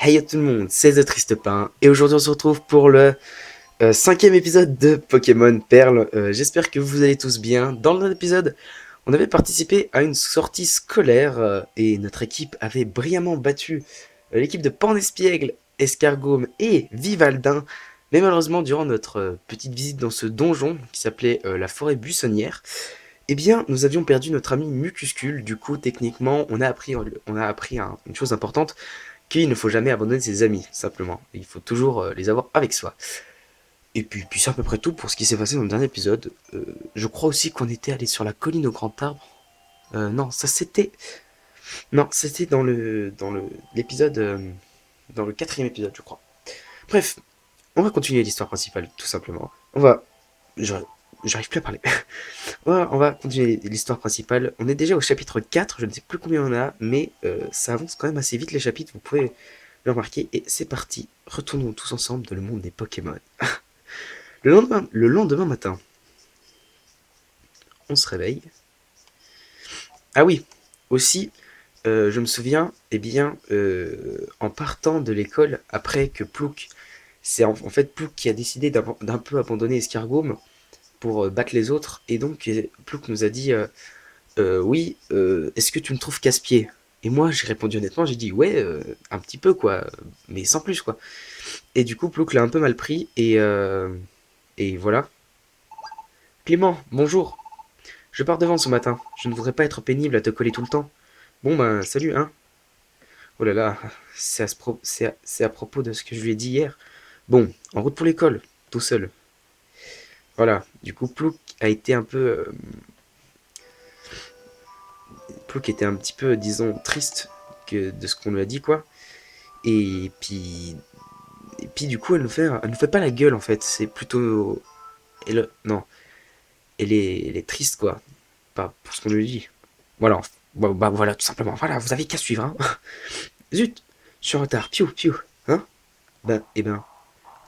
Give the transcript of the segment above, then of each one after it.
Hey à tout le monde, c'est The Triste Pain, et aujourd'hui on se retrouve pour le cinquième épisode de Pokémon Perle. J'espère que vous allez tous bien. Dans le épisode, on avait participé à une sortie scolaire, et notre équipe avait brillamment battu l'équipe de Pandespiègle, Escargome et Vivaldin. Mais malheureusement, durant notre petite visite dans ce donjon, qui s'appelait la forêt buissonnière, eh bien, nous avions perdu notre ami Mucuscule. Du coup, techniquement, on a appris une chose importante, qu'il ne faut jamais abandonner ses amis, simplement. Il faut toujours les avoir avec soi. Et puis c'est à peu près tout pour ce qui s'est passé dans le dernier épisode. Je crois aussi qu'on était allé sur la colline au grand arbre. Non, ça c'était... Non, c'était l'épisode... dans le quatrième épisode, je crois. Bref, on va continuer l'histoire principale, tout simplement. Je- J'arrive plus à parler. On va continuer l'histoire principale. On est déjà au chapitre 4, je ne sais plus combien on a, mais ça avance quand même assez vite les chapitres, vous pouvez le remarquer. Et c'est parti, retournons tous ensemble dans le monde des Pokémon. Le lendemain matin, on se réveille. Ah oui, aussi, je me souviens, eh bien, en partant de l'école, après que Plouk, c'est en fait Plouk qui a décidé d'un peu abandonner Escargome pour battre les autres, et donc Plouk nous a dit oui, est-ce que tu me trouves casse-pied? Et moi, j'ai répondu honnêtement, j'ai dit ouais, un petit peu quoi, mais sans plus quoi. Et du coup, Plouk l'a un peu mal pris, et voilà. Clément, bonjour. Je pars devant ce matin. Je ne voudrais pas être pénible à te coller tout le temps. Bon ben, salut, hein. Oh là là, c'est à propos de ce que je lui ai dit hier. Bon, en route pour l'école, tout seul. Voilà, du coup, Plouk était un petit peu, disons, triste de ce qu'on lui a dit, quoi. Et puis, du coup, elle nous fait pas la gueule, en fait. C'est plutôt... non, elle est triste, quoi. Pas pour ce qu'on lui dit. Voilà, bah, voilà, tout simplement. Voilà, vous avez qu'à suivre, hein. Zut, je suis en retard. Piou, piou. Hein? Ben,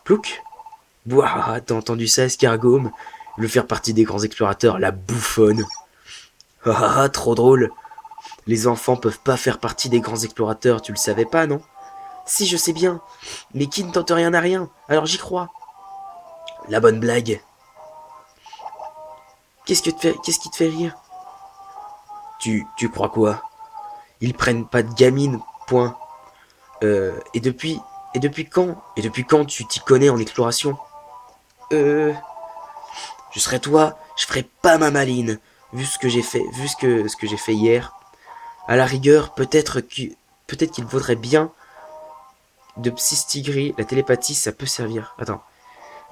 Plouk? Ouah, t'as entendu ça, Escargome? Le faire partie des grands explorateurs, la bouffonne. Ah, trop drôle. Les enfants peuvent pas faire partie des grands explorateurs, tu le savais pas, non? Si, je sais bien. Mais qui ne tente rien à rien, alors j'y crois. La bonne blague. Qu'est-ce qui te fait rire? Tu crois quoi? Ils prennent pas de gamine, point. Et depuis quand tu t'y connais en exploration? Euh, je serais toi, je ferais pas ma maline. Vu ce que j'ai fait, ce que j'ai fait hier. À la rigueur, peut-être qu'il vaudrait bien de Psystigri, la télépathie, ça peut servir. Attends.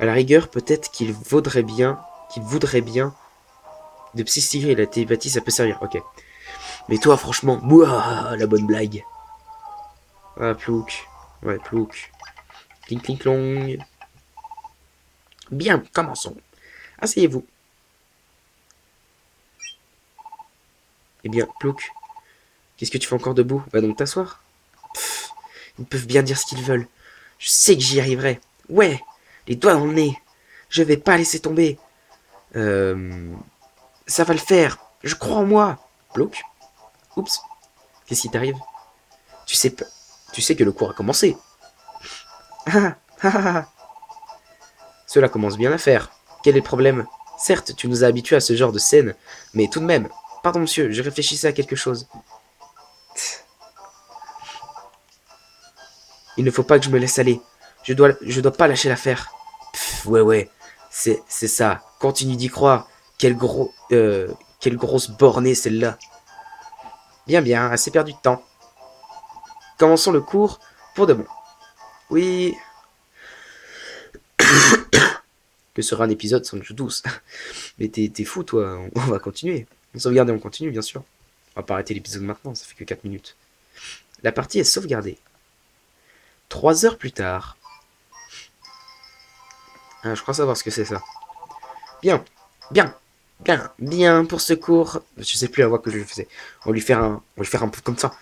À la rigueur, peut-être qu'il voudrait bien de Psystigri, la télépathie, ça peut servir. Ok. Mais toi, franchement, mouah, la bonne blague. Ah, Plouk. Ouais, Plouk. Cling, cling, clong. Bien, commençons. Asseyez-vous. Eh bien, Plouk, qu'est-ce que tu fais encore debout? Va donc t'asseoir. Pff, ils peuvent bien dire ce qu'ils veulent. Je sais que j'y arriverai. Ouais, les doigts dans le nez. Je vais pas laisser tomber. Euh... Ça va le faire. Je crois en moi. Plouk. Oups. Qu'est-ce qui t'arrive? Tu sais pas. Tu sais que le cours a commencé. Ah ah ah ah. Cela commence bien à faire. Quel est le problème? Certes, tu nous as habitués à ce genre de scène, mais tout de même. Pardon, monsieur, je réfléchissais à quelque chose. Il ne faut pas que je me laisse aller. Je dois pas lâcher l'affaire. Ouais, ouais, c'est ça. Continue d'y croire. Quelle grosse bornée celle-là. Bien, bien, assez perdu de temps. Commençons le cours pour de bon. Oui, que sera un épisode sans jeu douce. Mais t'es fou, toi. On va continuer. On sauvegarde et on continue, bien sûr. On va pas arrêter l'épisode maintenant, ça fait que 4 minutes. La partie est sauvegardée. 3 heures plus tard. Ah, je crois savoir ce que c'est ça. Bien, bien, bien pour ce cours. Je sais plus la voix que je faisais. On va lui faire un peu comme ça.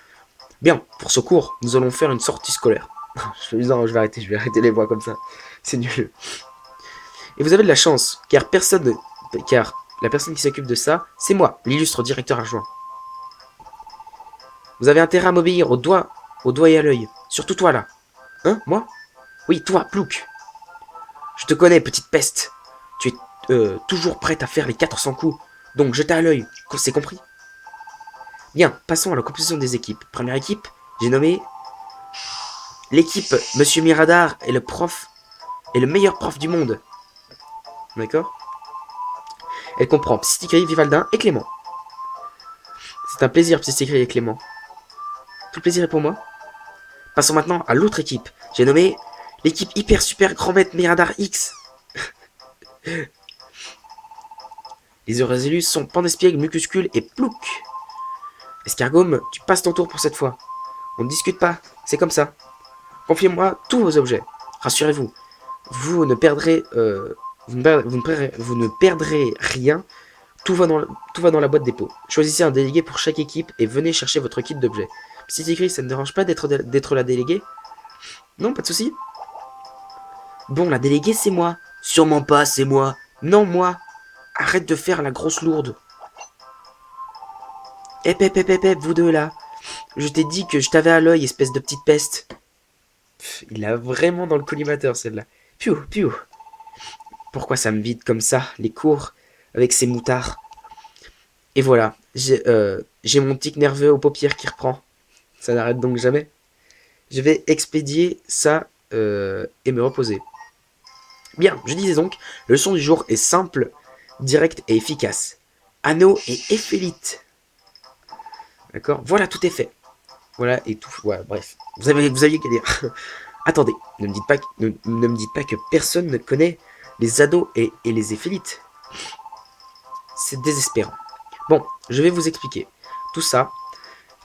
Bien, pour ce cours, nous allons faire une sortie scolaire. Non, je vais arrêter les voix comme ça. C'est nul. Et vous avez de la chance, car la personne qui s'occupe de ça, c'est moi, l'illustre directeur adjoint. Vous avez intérêt à m'obéir au doigt et à l'œil. Surtout toi là. Hein, moi? Oui, toi, Plouc. Je te connais, petite peste. Tu es toujours prête à faire les 400 coups. Donc, jetez à l'œil. C'est compris? Bien, passons à la composition des équipes. Première équipe, j'ai nommé l'équipe Monsieur Miradar est le prof, est le meilleur prof du monde. D'accord? Elle comprend Psysticry, Vivaldin et Clément. C'est un plaisir, Psysticry et Clément. Tout le plaisir est pour moi. Passons maintenant à l'autre équipe. J'ai nommé l'équipe Hyper Super Grand Maître Miradar X. Les heureux élus sont Pandespiègle, Mucuscule et Plouc. Escargome, tu passes ton tour pour cette fois. On ne discute pas, c'est comme ça. Confiez-moi tous vos objets. Rassurez-vous, vous ne perdrez, vous ne perdrez rien. Tout va dans la boîte dépôt. Choisissez un délégué pour chaque équipe et venez chercher votre kit d'objets. Psysticry, ça ne dérange pas d'être la déléguée? Non, pas de souci. Bon, la déléguée, c'est moi. Sûrement pas, c'est moi. Non, moi. Arrête de faire la grosse lourde. Vous deux là. Je t'ai dit que je t'avais à l'œil, espèce de petite peste. Pff, il a vraiment dans le collimateur, celle-là. Piou, piou. Pourquoi ça me vide comme ça, les cours, avec ces moutards? Et voilà, j'ai mon tic nerveux aux paupières qui reprend. Ça n'arrête donc jamais. Je vais expédier ça et me reposer. Bien, je disais donc, le leçon du jour est simple, direct et efficace. Anneau et éphélite. D'accord? Voilà, tout est fait. Voilà, et tout. Voilà, bref. Vous aviez qu'à dire. Attendez, ne me dites pas que personne ne connaît les anneaux et les éphélites. C'est désespérant. Bon, je vais vous expliquer tout ça.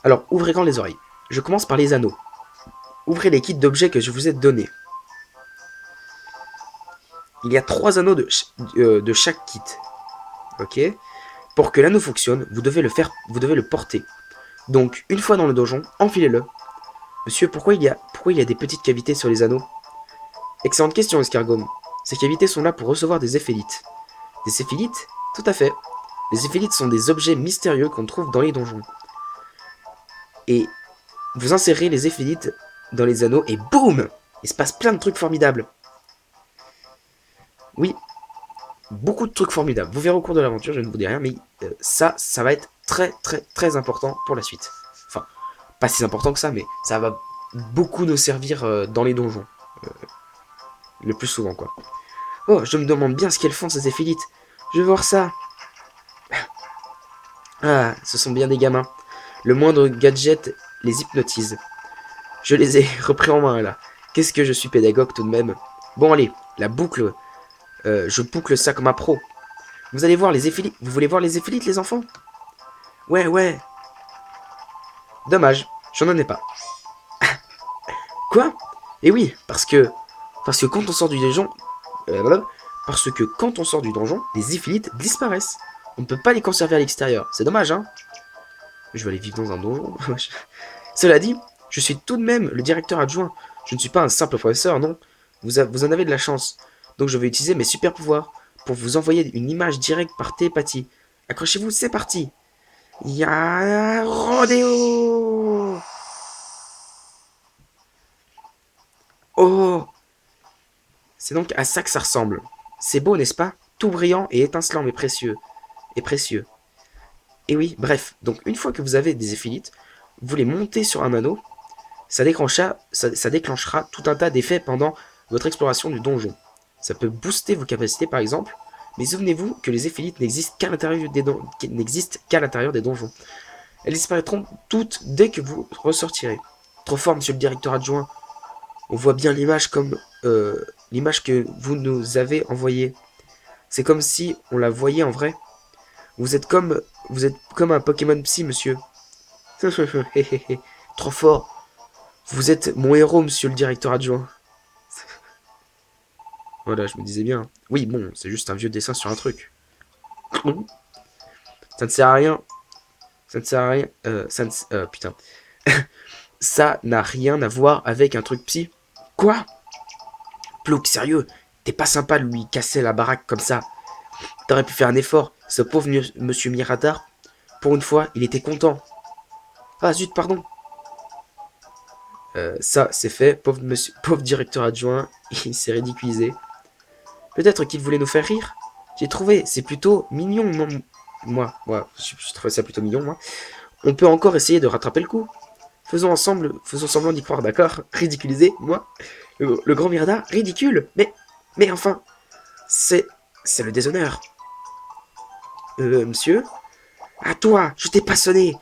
Alors, ouvrez grand les oreilles. Je commence par les anneaux. Ouvrez les kits d'objets que je vous ai donnés. Il y a 3 anneaux de chaque kit. Ok? Pour que l'anneau fonctionne, vous devez le porter. Donc, une fois dans le donjon, enfilez-le. Monsieur, pourquoi il y a des petites cavités sur les anneaux? Excellente question, Escargome. Ces cavités sont là pour recevoir des éphélites. Des éphélites? Tout à fait. Les éphélites sont des objets mystérieux qu'on trouve dans les donjons. Et vous insérez les éphélites dans les anneaux et boum! Il se passe plein de trucs formidables. Oui, beaucoup de trucs formidables. Vous verrez au cours de l'aventure, je ne vous dis rien, mais ça va être très très très important pour la suite. Enfin, pas si important que ça, mais ça va beaucoup nous servir dans les donjons. Le plus souvent, quoi. Oh, je me demande bien ce qu'elles font, ces éphélites. Je vais voir ça. Ah, ce sont bien des gamins. Le moindre gadget les hypnotise. Je les ai repris en main, là. Qu'est-ce que je suis pédagogue, tout de même. Bon, allez, la boucle. Je boucle ça comme un pro. Vous allez voir les éphélites. Vous voulez voir les éphélites, les enfants? Ouais, ouais. Dommage, j'en ai pas. Quoi? Eh oui, parce que quand on sort du donjon... parce que quand on sort du donjon, les éphélites disparaissent. On ne peut pas les conserver à l'extérieur. C'est dommage, hein? Je vais aller vivre dans un donjon. Cela dit, je suis tout de même le directeur adjoint. Je ne suis pas un simple professeur, non. Vous en avez de la chance. Donc je vais utiliser mes super pouvoirs pour vous envoyer une image directe par télépathie. Accrochez-vous, c'est parti. Ya rodéo. Oh, c'est donc à ça que ça ressemble. C'est beau, n'est-ce pas? Tout brillant et étincelant, mais précieux. Et précieux. Et oui, bref. Donc une fois que vous avez des éphélites, vous les montez sur un anneau. Ça déclenchera tout un tas d'effets pendant votre exploration du donjon. Ça peut booster vos capacités par exemple, mais souvenez-vous que les éphélites n'existent qu'à l'intérieur des donjons. Elles disparaîtront toutes dès que vous ressortirez. Trop fort, monsieur le directeur adjoint. On voit bien l'image comme l'image que vous nous avez envoyée. C'est comme si on la voyait en vrai. Vous êtes comme un Pokémon Psy, monsieur. Trop fort. Vous êtes mon héros, monsieur le directeur adjoint. Voilà, je me disais bien. Oui, bon, c'est juste un vieux dessin sur un truc. Ça ne sert à rien. Ça ne sert à rien. Putain. Ça n'a rien à voir avec un truc psy. Quoi? Plouc, sérieux? T'es pas sympa de lui casser la baraque comme ça. T'aurais pu faire un effort. Ce pauvre monsieur Miradar, pour une fois, il était content. Ah zut, pardon. Ça, c'est fait. Pauvre monsieur, pauvre directeur adjoint, il s'est ridiculisé. Peut-être qu'il voulait nous faire rire. J'ai trouvé, c'est plutôt mignon, non? Moi, je trouve ça plutôt mignon, moi. On peut encore essayer de rattraper le coup. Faisons semblant d'y croire, d'accord? Ridiculiser, moi. Le grand Mirda, ridicule. Mais enfin, c'est le déshonneur. Monsieur? À toi, je t'ai pas sonné.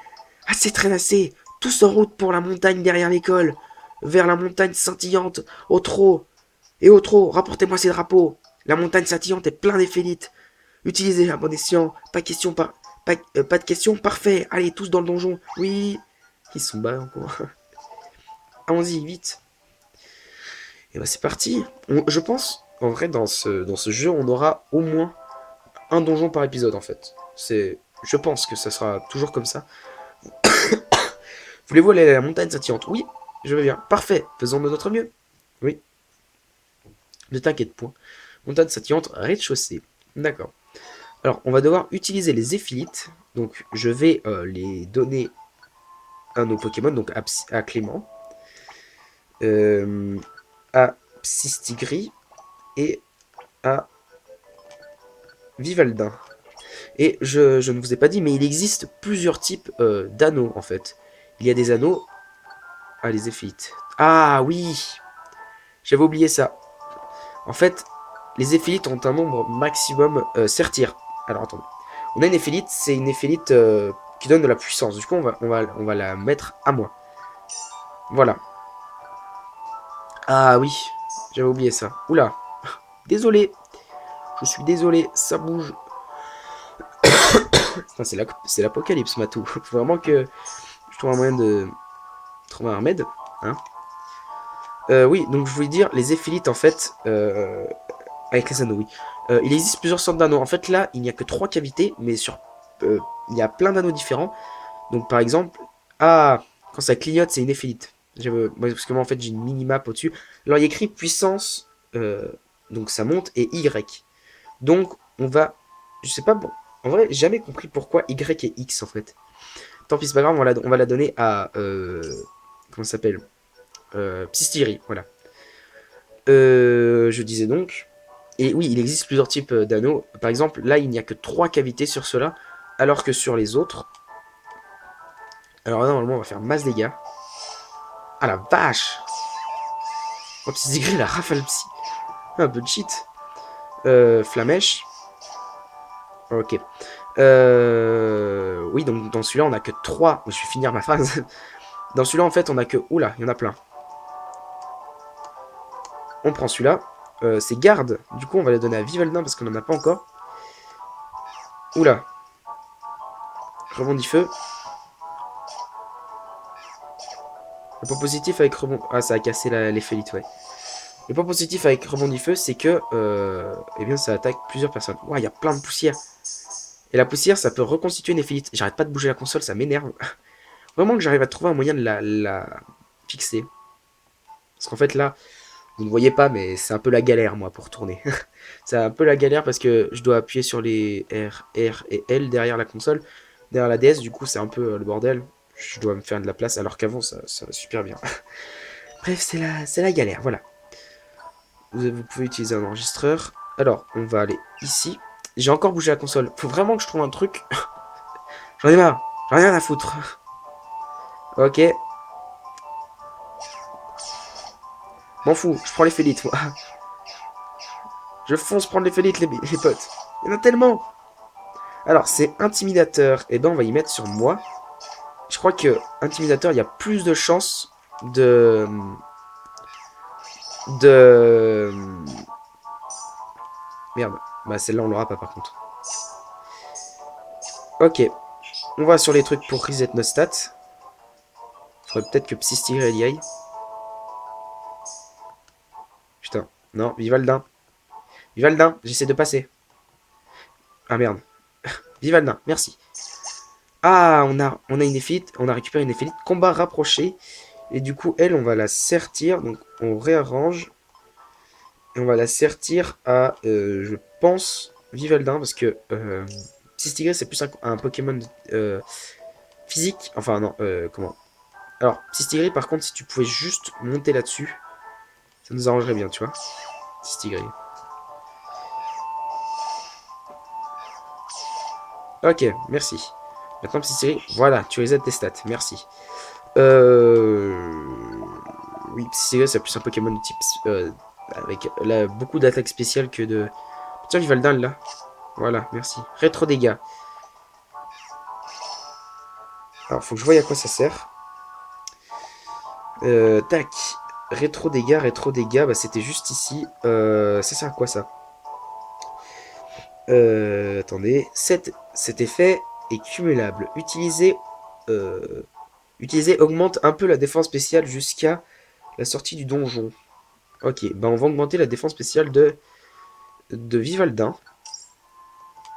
Assez traînassé, tous en route pour la montagne derrière l'école. Vers la montagne scintillante, au trot. Et au trot, rapportez-moi ces drapeaux. La montagne scintillante est plein d'éphélites. Utilisez à bon escient. Pas de question, parfait. Allez, tous dans le donjon. Oui. Ils sont bas encore. Allons-y, vite. Et bah c'est parti. Je pense, en vrai, dans ce jeu, on aura au moins un donjon par épisode, en fait. Je pense que ça sera toujours comme ça. Voulez-vous aller à la montagne scintillante? Oui, je veux bien. Parfait, faisons de notre mieux. Oui, ne t'inquiète point. Montagne scintillante, rez-de-chaussée. D'accord. Alors, on va devoir utiliser les éphilites. Donc, je vais les donner à nos Pokémon, donc à Clément, euh, à Psystigris et à Vivaldin. Et je ne vous ai pas dit, mais il existe plusieurs types d'anneaux, en fait. Il y a des anneaux... Ah, les éphilites. Ah, oui. J'avais oublié ça. En fait, les éphilites ont un nombre maximum... Sertir. Alors, attendez. On a une éphilite, c'est une éphilite qui donne de la puissance. Du coup, on va la mettre à moi. Voilà. Ah, oui. J'avais oublié ça. Oula. Désolé. Je suis désolé. Ça bouge. C'est l'apocalypse, Matou. Faut vraiment que je trouve un moyen de trouver un remède. Hein. Oui, donc je voulais dire, les éphilites, en fait, avec les anneaux, oui. Il existe plusieurs sortes d'anneaux. En fait, là, il n'y a que 3 cavités, mais il y a plein d'anneaux différents. Donc, par exemple, quand ça clignote, c'est une éphilite. Parce que moi, en fait, j'ai une mini-map au-dessus. Alors, il y a écrit puissance, donc ça monte, et Y. Donc, je sais pas, bon, en vrai, j'ai jamais compris pourquoi Y et X, en fait. Tant pis, c'est pas grave, on va la donner à, comment ça s'appelle? Psystiri, voilà. Je disais donc. Et oui, il existe plusieurs types d'anneaux. Par exemple, là, il n'y a que 3 cavités sur cela, alors que sur les autres... Alors là, normalement, on va faire masse dégâts. Ah la vache! Oh, Psystiri, la rafale psy. Un peu de cheat. Flamèche. Ok. Oui, donc dans celui-là, on a que 3. Je vais finir ma phrase. Dans celui-là, en fait, on a que... Oula, il y en a plein. On prend celui-là. C'est garde. Du coup, on va le donner à Vivaldin parce qu'on n'en a pas encore. Oula. Rebondit feu. Le point positif avec rebond... Ah, ça a cassé l'éphéolite, ouais. Le point positif avec rebondit feu, c'est que... eh bien, ça attaque plusieurs personnes. Ouah, il y a plein de poussière. Et la poussière, ça peut reconstituer une éphélite. J'arrête pas de bouger la console, ça m'énerve. Vraiment que j'arrive à trouver un moyen de la fixer. Parce qu'en fait, là, vous ne voyez pas, mais c'est un peu la galère, moi, pour tourner. C'est un peu la galère parce que je dois appuyer sur les R et L derrière la console, derrière la DS, du coup, c'est un peu le bordel. Je dois me faire de la place, alors qu'avant, ça va super bien. Bref, c'est la galère, voilà. Vous pouvez utiliser un enregistreur. Alors, on va aller ici. J'ai encore bougé la console. Faut vraiment que je trouve un truc. J'en ai marre. J'en ai rien à foutre. Ok. M'en fous. Je prends les félites, moi. Je fonce prendre les félites, les potes. Il y en a tellement. Alors, c'est intimidateur. Et ben, on va y mettre sur moi. Je crois que intimidateur, il y a plus de chances de... De... Merde. Bah, celle-là, on l'aura pas, par contre. Ok. On va sur les trucs pour reset nos stats. Faudrait peut-être que Psystigre y aille. Putain. Non, Vivaldin. Vivaldin, j'essaie de passer. Ah merde. Vivaldin, merci. Ah, on a une éphélite. On a récupéré une éphélite. Combat rapproché. Et du coup, elle, on va la sertir. Donc, on réarrange. Et on va la sertir à, je pense, Vivaldin. Parce que Psystigre, c'est plus un Pokémon physique. Enfin, non, comment Alors, Psystigris, par contre, si tu pouvais juste monter là-dessus, ça nous arrangerait bien, tu vois. Psystigris. Ok, merci. Maintenant, Psystigris, voilà, tu reset tes stats, merci. Oui, Psystigris, c'est plus un Pokémon de type... avec là, beaucoup d'attaques spéciales que de... Tiens, Vivaldin, là. Voilà, merci. Rétro dégâts. Alors, faut que je voie à quoi ça sert. Tac. Rétro dégâts, bah, c'était juste ici. Ça sert à quoi, ça? Attendez. Cet effet est cumulable. Utiliser augmente un peu la défense spéciale jusqu'à la sortie du donjon. Ok, bah on va augmenter la défense spéciale de Vivaldin.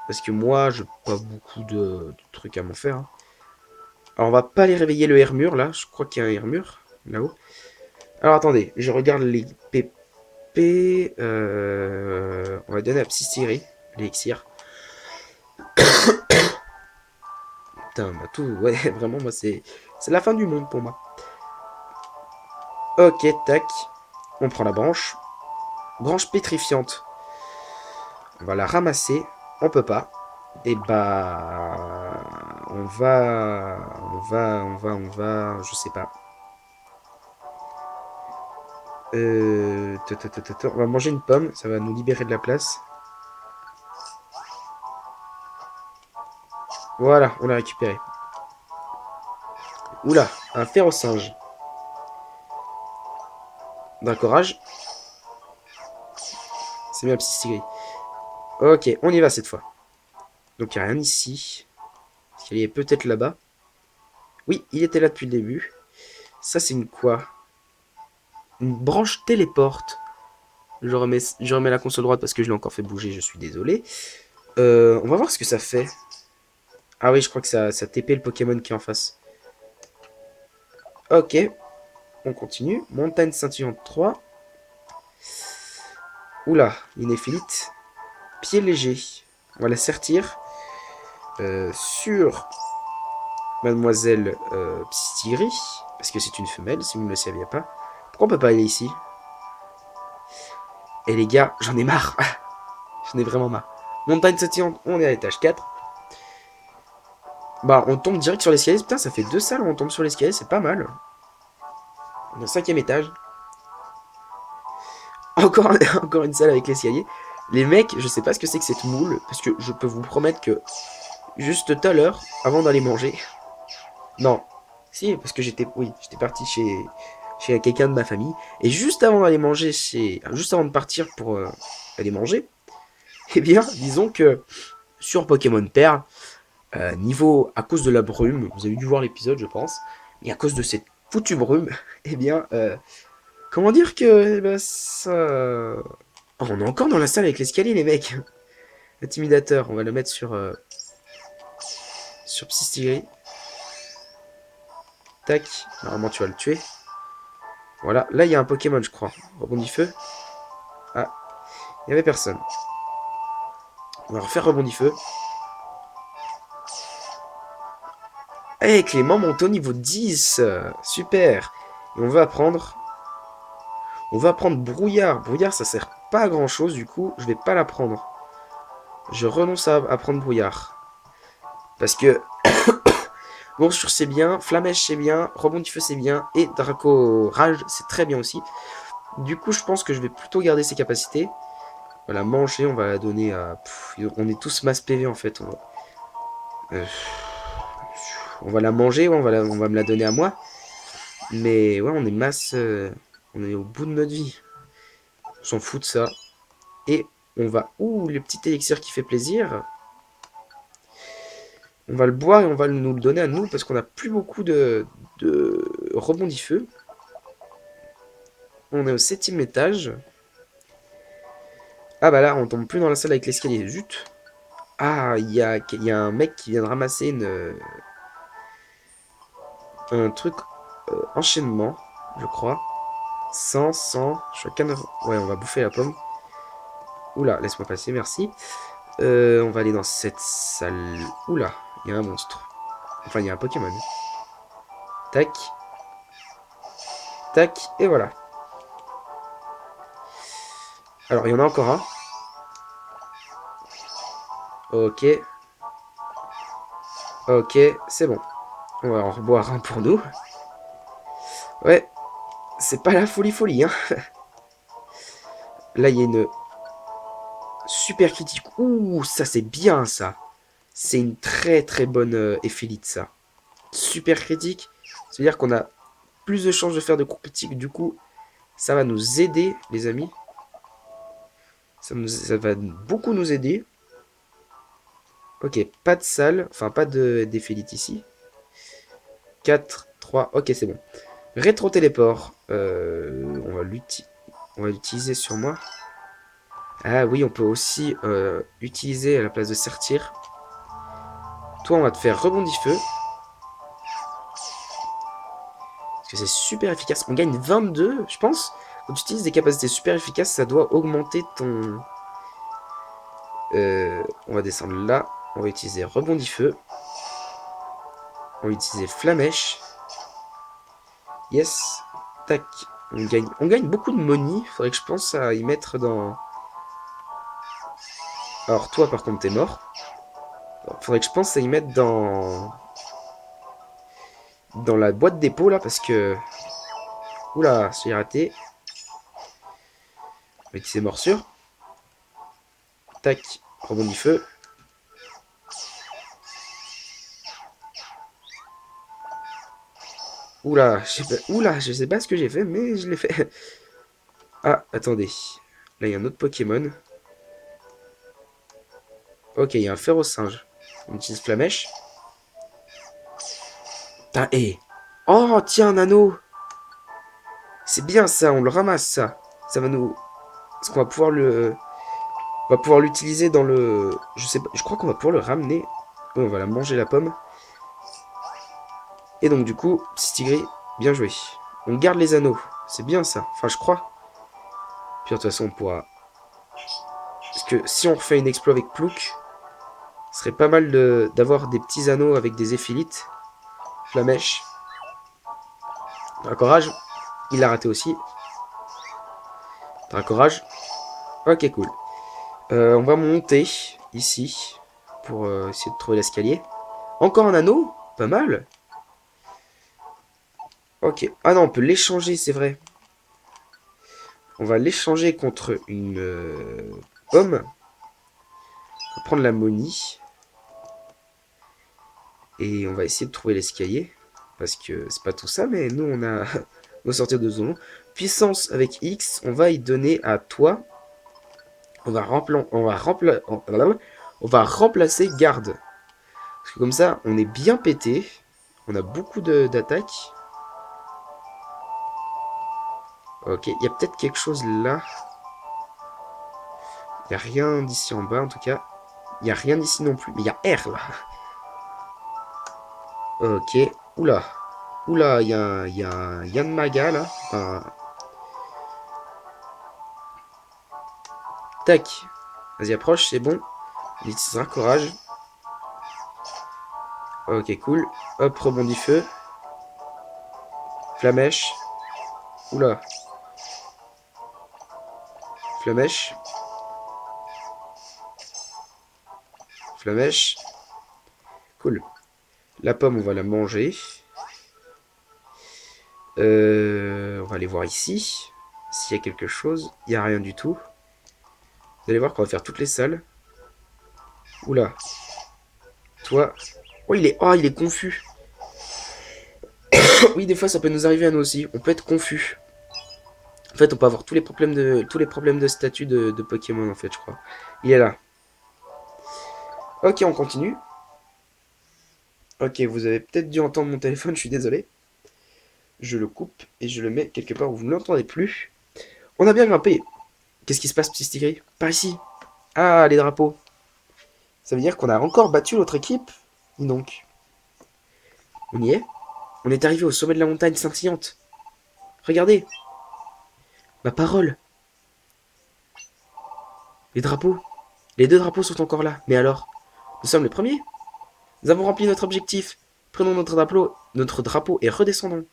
Parce que moi, j'ai pas beaucoup de trucs à m'en faire. Hein. Alors, on va pas aller réveiller le Hermure, là. Je crois qu'il y a un Hermure, là-haut. Alors, attendez. Je regarde les PP. On va donner à Psystigris, l'élixir. Putain, bah tout... Ouais, vraiment, moi, c'est la fin du monde pour moi. Ok, tac. On prend la branche. Branche pétrifiante. On va la ramasser. On peut pas. Et bah... Je sais pas. On va manger une pomme, ça va nous libérer de la place. Voilà, on l'a récupéré. Oula, un férocinge. D'un courage. C'est bien, Psystigris. Ok, on y va cette fois. Donc il n'y a rien ici. Est-ce qu'il est peut-être là-bas? Oui, il était là depuis le début. Ça, c'est une quoi? Une branche téléporte. Je remets la console droite parce que je l'ai encore fait bouger, je suis désolé. On va voir ce que ça fait. Ah oui, je crois que ça TP le Pokémon qui est en face. Ok, on continue. Montagne scintillante 3. Oula, inéphilite. Pied léger. On va la sertir sur Mademoiselle Psystigris. Parce que c'est une femelle, si vous ne le saviez pas. Pourquoi on peut pas aller ici? Et les gars, j'en ai marre. J'en ai vraiment marre. Montagne scintillante, on est à l'étage 4. Bah, on tombe direct sur l'escalier. Putain, ça fait 2 salles où on tombe sur l'escalier, c'est pas mal. On est au 5ème étage. Encore, encore une salle avec l'escalier. Les mecs, je sais pas ce que c'est que cette moule. Parce que je peux vous promettre que juste tout à l'heure, avant d'aller manger. Non. Si, parce que j'étais parti chez quelqu'un de ma famille. Et juste avant d'aller manger juste avant de partir pour aller manger, eh bien, disons que sur Pokémon Perle, à cause de la brume, vous avez dû voir l'épisode, je pense, et à cause de cette foutue brume, eh bien, comment dire que ça... Oh, on est encore dans la salle avec l'escalier, les mecs. Intimidateur, on va le mettre sur Psystigris. Tac, normalement tu vas le tuer. Voilà, là il y a un Pokémon, je crois. Rebondit feu. Ah, il n'y avait personne. On va refaire rebondit feu. Eh, Clément monte au niveau 10. Super. Et on va apprendre. On va apprendre brouillard. Brouillard, ça sert pas à grand chose, du coup, je vais pas l'apprendre. Je renonce à apprendre brouillard. Parce que Morsure c'est bien, Flamèche c'est bien, Rebondit feu c'est bien, et Draco Rage c'est très bien aussi. Du coup, je pense que je vais plutôt garder ses capacités. On va la manger, on va la donner à... on est tous masse PV en fait. On va la manger, ouais, on va me la donner à moi. Mais ouais, on est masse... on est au bout de notre vie. On s'en fout de ça. Et on va... Ouh, le petit élixir qui fait plaisir. On va le boire et on va nous le donner à nous parce qu'on n'a plus beaucoup de rebondis feu. On est au 7ème étage. Ah bah là, on tombe plus dans la salle avec l'escalier. Zut. Ah, y a un mec qui vient de ramasser un truc enchaînement, je crois. 100. Je suis à 4... Ouais, on va bouffer la pomme. Oula, laisse-moi passer, merci. On va aller dans cette salle. Oula, il y a un monstre. Enfin, il y a un Pokémon. Tac. Tac, et voilà. Alors, il y en a encore un. Ok. Ok, c'est bon. On va en reboire un pour nous. Ouais, c'est pas la folie, hein. Là, il y a une super critique. Ouh, ça, c'est bien, ça. C'est une très bonne éphélite, ça. Super critique. Ça veut dire qu'on a plus de chances de faire de coups critiques. Du coup, ça va nous aider, les amis. Ça va beaucoup nous aider. Ok, pas de salle. Enfin, pas d'éphélite ici. 4, 3. Ok, c'est bon. Rétro-téléport. On va l'utiliser sur moi. Ah oui, on peut aussi utiliser à la place de sertir. Toi, on va te faire rebondi-feu. Parce que c'est super efficace. On gagne 22, je pense. Quand tu utilises des capacités super efficaces, ça doit augmenter ton... on va descendre là. On va utiliser rebondi-feu. On va utiliser flamèche. Yes. Tac. On gagne beaucoup de money. Faudrait que je pense à y mettre dans... Alors toi, par contre, t'es mort. Faudrait que je pense à y mettre dans la boîte dépôt, là, parce que... Oula, j'ai raté. On va utiliser morsure. Tac. Rebondis-feu. Oula, je sais pas ce que j'ai fait, mais je l'ai fait. Ah, attendez. Là, il y a un autre Pokémon. Ok, il y a un Férocinge. On utilise Flamèche. Putain, hé. Oh, tiens, un anneau. C'est bien ça, on le ramasse, ça. Ça va nous... Parce qu'on va pouvoir le... On va pouvoir l'utiliser dans le... Je sais pas, je crois qu'on va pouvoir le ramener. Oui, on va la manger, la pomme. Et donc, du coup, Psy-Tigre, bien joué. On garde les anneaux. C'est bien, ça. Enfin, je crois. Puis, de toute façon, on pourra... Parce que si on refait une exploit avec Plouk, ce serait pas mal d'avoir des petits anneaux avec des éphilites. Flamèche. Dracorage. Il l'a raté aussi. Dracorage. Ok, cool. On va monter ici pour essayer de trouver l'escalier. Encore un anneau. Pas mal. Ok. Ah non, on peut l'échanger, c'est vrai. On va l'échanger contre une pomme. On va prendre la monnaie. Et on va essayer de trouver l'escalier. Parce que c'est pas tout ça, mais nous, on a... on va sortir de zone. Puissance avec X, on va y donner à toi. On va remplacer garde. Parce que comme ça, on est bien pété. On a beaucoup d'attaques. Ok, il y a peut-être quelque chose là. Il n'y a rien d'ici en bas en tout cas. Il n'y a rien d'ici non plus. Mais il y a R là. Ok. Oula. Oula, il y a un Yann Maga là. Enfin... Tac. Vas-y, approche, c'est bon. Il utilisera courage. Ok, cool. Hop, rebondit feu. Flamèche. Oula. Flamèche. Flamèche. Cool. La pomme, on va la manger. On va aller voir ici. S'il y a quelque chose. Il n'y a rien du tout. Vous allez voir qu'on va faire toutes les salles. Oula. Toi. Oh, il est confus. Oui, des fois, ça peut nous arriver à nous aussi. On peut être confus. En fait, on peut avoir tous les problèmes de statut de Pokémon, en fait, je crois. Il est là. Ok, on continue. Ok, vous avez peut-être dû entendre mon téléphone, je suis désolé. Je le coupe et je le mets quelque part où vous ne l'entendez plus. On a bien grimpé. Qu'est-ce qui se passe, petit Tigre? Par ici. Ah, les drapeaux. Ça veut dire qu'on a encore battu l'autre équipe. Dis donc. On y est. On est arrivé au sommet de la montagne scintillante. Regardez. Ma parole. Les drapeaux. Les deux drapeaux sont encore là. Mais alors, nous sommes les premiers. Nous avons rempli notre objectif. Prenons notre drapeau et redescendons.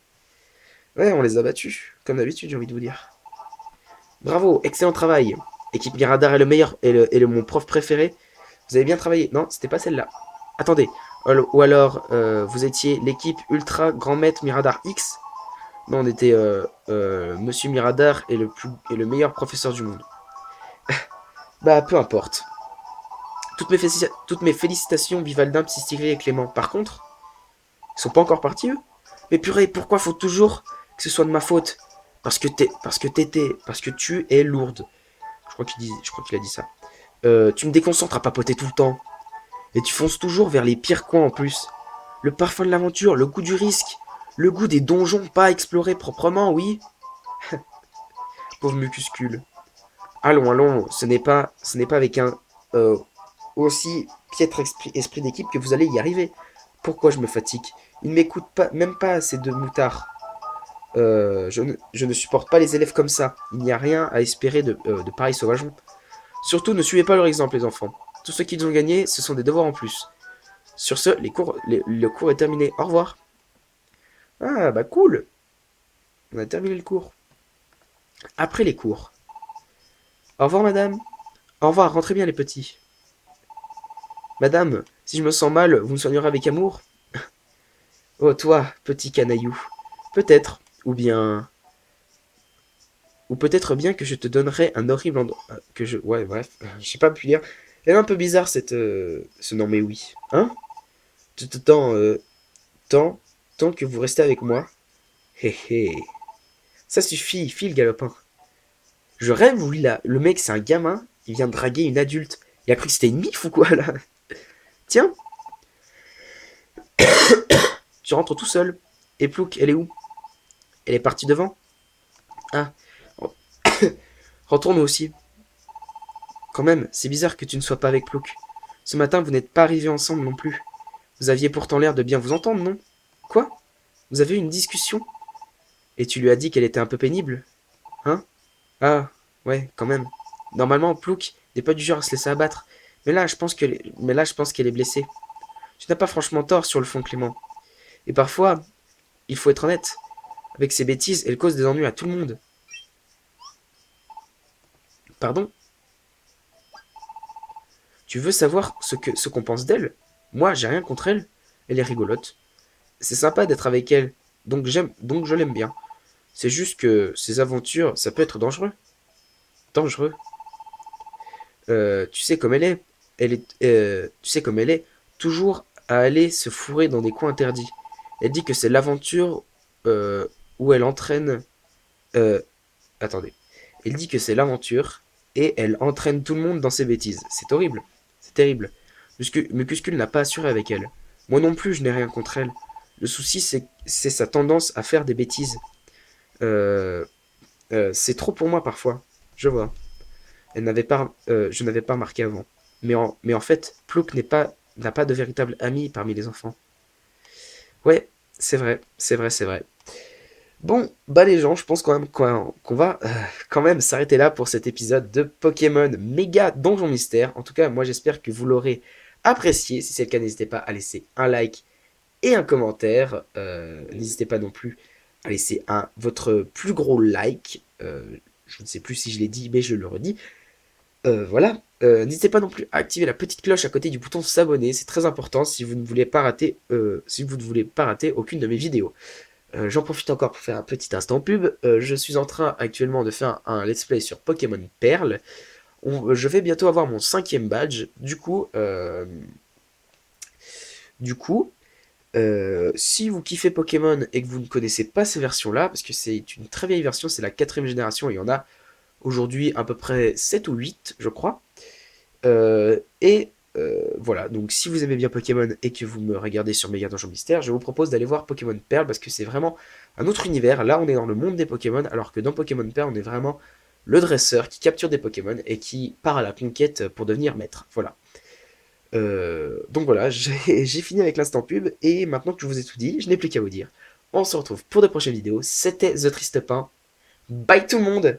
Ouais, on les a battus, comme d'habitude, j'ai envie de vous dire. Bravo, excellent travail. Équipe Miradar est le meilleur, mon prof préféré. Vous avez bien travaillé. Non, c'était pas celle-là. Attendez. Ou alors, vous étiez l'équipe Ultra Grand Maître Miradar X. Non, on était Monsieur Miradar et le meilleur professeur du monde. Bah, peu importe. Toutes mes félicitations, Vivaldin, Psystigri et Clément. Par contre, ils sont pas encore partis, eux. Mais purée, pourquoi faut toujours que ce soit de ma faute? Parce que tu es lourde. Je crois qu'il a dit ça. Tu me déconcentres à papoter tout le temps. Et tu fonces toujours vers les pires coins en plus. Le parfum de l'aventure, le goût du risque, le goût des donjons pas explorés proprement, oui. Pauvre mucuscule. Allons, allons, ce n'est pas avec un euh, aussi piètre esprit d'équipe que vous allez y arriver. Pourquoi je me fatigue? Il ne m'écoute pas, même pas assez de moutards. Je ne supporte pas les élèves comme ça. Il n'y a rien à espérer de pareils sauvageons. Surtout, ne suivez pas leur exemple, les enfants. Tout ce qu'ils ont gagné, ce sont des devoirs en plus. Sur ce, le cours est terminé. Au revoir. Ah, bah cool. On a terminé le cours. Après les cours. Au revoir, madame. Au revoir, rentrez bien, les petits. Madame, si je me sens mal, vous me soignerez avec amour? Oh, toi, petit canaillou. Peut-être. Ou bien. Ou peut-être bien que je te donnerai un horrible endroit. Que je. Ouais, bref. Je sais pas plus lire. Elle est un peu bizarre, ce nom, mais oui. Hein? Tant, tant, tant que vous restez avec moi. Hé hé. Ça suffit, file galopin. Je rêve où le mec c'est un gamin, il vient de draguer une adulte. Il a cru que c'était une mif ou quoi là? Tiens, tu rentres tout seul. Et Plouc, elle est où? Elle est partie devant? Ah, rentrons nous aussi. Quand même, c'est bizarre que tu ne sois pas avec Plouc. Ce matin, vous n'êtes pas arrivés ensemble non plus. Vous aviez pourtant l'air de bien vous entendre, non? Quoi? Vous avez eu une discussion? Et tu lui as dit qu'elle était un peu pénible? Hein? Ah, ouais, quand même. Normalement, Plouc n'est pas du genre à se laisser abattre. Mais là, je pense qu'elle est blessée. Tu n'as pas franchement tort sur le fond, Clément. Et parfois, il faut être honnête. Avec ses bêtises, elle cause des ennuis à tout le monde. Pardon? Tu veux savoir ce qu'on pense d'elle? Moi, j'ai rien contre elle. Elle est rigolote. C'est sympa d'être avec elle. Donc je l'aime bien. C'est juste que ses aventures, ça peut être dangereux. Dangereux. Tu sais comme elle est. Tu sais comme elle est. Toujours à aller se fourrer dans des coins interdits. Elle dit que c'est l'aventure où elle entraîne. Euh, attendez. Elle dit que c'est l'aventure et elle entraîne tout le monde dans ses bêtises. C'est horrible. C'est terrible. Mucuscule n'a pas assuré avec elle. Moi non plus, je n'ai rien contre elle. Le souci, c'est sa tendance à faire des bêtises. Euh, c'est trop pour moi parfois. Je vois. Je n'avais pas remarqué avant. Mais en fait, Plouc n'a pas de véritable ami parmi les enfants. Ouais, c'est vrai, c'est vrai, c'est vrai. Bon, bah les gens, je pense quand même qu'on va quand même s'arrêter là pour cet épisode de Pokémon Méga Donjon Mystère. En tout cas, moi j'espère que vous l'aurez apprécié. Si c'est le cas, n'hésitez pas à laisser un like et un commentaire. N'hésitez pas non plus à laisser votre plus gros like. Je ne sais plus si je l'ai dit, mais je le redis. Voilà. N'hésitez pas non plus à activer la petite cloche à côté du bouton s'abonner. C'est très important si vous ne voulez pas rater, aucune de mes vidéos. J'en profite encore pour faire un petit instant pub. Je suis en train actuellement de faire un let's play sur Pokémon Perle. Je vais bientôt avoir mon 5e badge. Du coup, si vous kiffez Pokémon et que vous ne connaissez pas ces versions-là, parce que c'est une très vieille version, c'est la 4ème génération, et il y en a aujourd'hui à peu près 7 ou 8, je crois. Et voilà, donc si vous aimez bien Pokémon et que vous me regardez sur Méga Donjon Mystère, je vous propose d'aller voir Pokémon Perle parce que c'est vraiment un autre univers. Là, on est dans le monde des Pokémon, alors que dans Pokémon Perle, on est vraiment le dresseur qui capture des Pokémon et qui part à la conquête pour devenir maître. Voilà. Donc voilà, j'ai fini avec l'instant pub et maintenant que je vous ai tout dit, je n'ai plus qu'à vous dire. On se retrouve pour de prochaines vidéos. C'était The Triste Pain. Bye tout le monde!